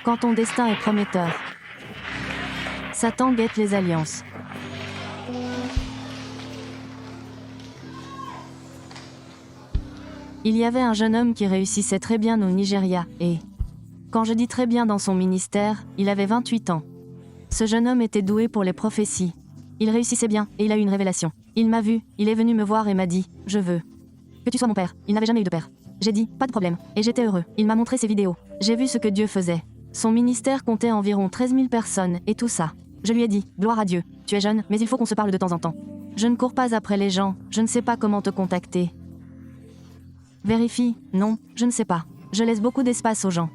Quand ton destin est prometteur. Satan guette les alliances. Il y avait un jeune homme qui réussissait très bien au Nigeria, et, quand je dis très bien dans son ministère, il avait 28 ans. Ce jeune homme était doué pour les prophéties. Il réussissait bien, et il a eu une révélation. Il m'a vu, il est venu me voir et m'a dit « Je veux que tu sois mon père ». Il n'avait jamais eu de père. J'ai dit « Pas de problème », et j'étais heureux. Il m'a montré ses vidéos. J'ai vu ce que Dieu faisait. Son ministère comptait environ 13 000 personnes, et tout ça. Je lui ai dit « Gloire à Dieu, tu es jeune, mais il faut qu'on se parle de temps en temps. Je ne cours pas après les gens, je ne sais pas comment te contacter. » Vérifie, non, je ne sais pas. Je laisse beaucoup d'espace aux gens.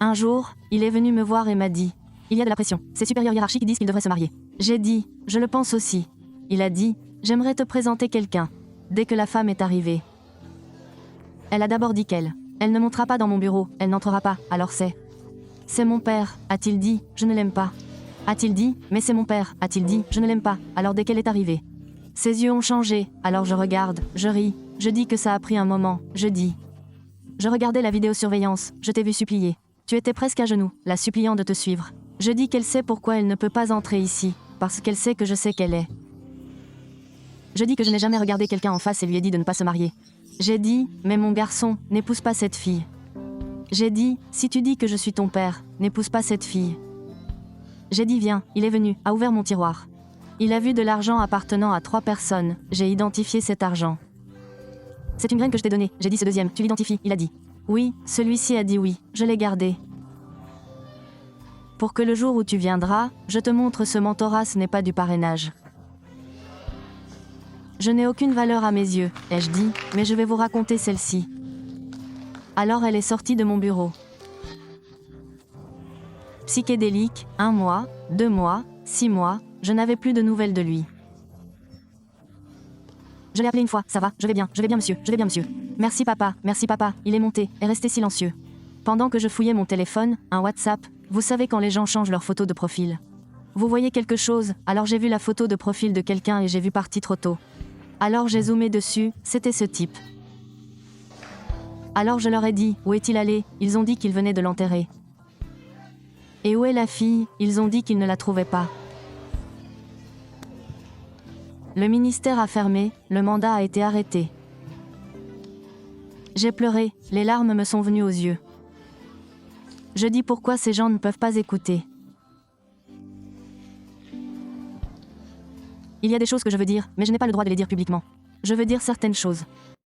Un jour, il est venu me voir et m'a dit « Il y a de la pression, ses supérieurs hiérarchiques disent qu'il devrait se marier. » J'ai dit « Je le pense aussi. » Il a dit « J'aimerais te présenter quelqu'un. » Dès que la femme est arrivée. Elle a d'abord dit qu'elle ne montera pas dans mon bureau, elle n'entrera pas, alors c'est « C'est mon père », a-t-il dit, je ne l'aime pas. A-t-il dit « Mais c'est mon père », a-t-il dit, je ne l'aime pas, alors dès qu'elle est arrivée. Ses yeux ont changé, alors je regarde, je ris, je dis que ça a pris un moment, je dis. Je regardais la vidéosurveillance, je t'ai vu supplier. Tu étais presque à genoux, la suppliant de te suivre. Je dis qu'elle sait pourquoi elle ne peut pas entrer ici, parce qu'elle sait que je sais qu'elle est. Je dis que je n'ai jamais regardé quelqu'un en face et lui ai dit de ne pas se marier. J'ai dit, mais mon garçon, n'épouse pas cette fille. J'ai dit, si tu dis que je suis ton père, n'épouse pas cette fille. J'ai dit viens, il est venu, a ouvert mon tiroir. Il a vu de l'argent appartenant à 3 personnes, j'ai identifié cet argent. C'est une graine que je t'ai donnée, j'ai dit ce deuxième, tu l'identifies, il a dit. Oui, celui-ci a dit oui, je l'ai gardé. Pour que le jour où tu viendras, je te montre ce mentorat, ce n'est pas du parrainage. Je n'ai aucune valeur à mes yeux, ai-je dit, mais je vais vous raconter celle-ci. Alors elle est sortie de mon bureau. Psychédélique, 1 mois, 2 mois, 6 mois, je n'avais plus de nouvelles de lui. Je l'ai appelé une fois, ça va, je vais bien monsieur, je vais bien monsieur. Merci papa, il est monté, est resté silencieux. Pendant que je fouillais mon téléphone, un WhatsApp, vous savez quand les gens changent leur photo de profil. Vous voyez quelque chose, alors j'ai vu la photo de profil de quelqu'un et j'ai vu parti trop tôt. Alors j'ai zoomé dessus, c'était ce type. Alors je leur ai dit, où est-il allé? Ils ont dit qu'il venait de l'enterrer. Et où est la fille? Ils ont dit qu'ils ne la trouvaient pas. Le ministère a fermé, le mandat a été arrêté. J'ai pleuré, les larmes me sont venues aux yeux. Je dis pourquoi ces gens ne peuvent pas écouter. Il y a des choses que je veux dire, mais je n'ai pas le droit de les dire publiquement. Je veux dire certaines choses.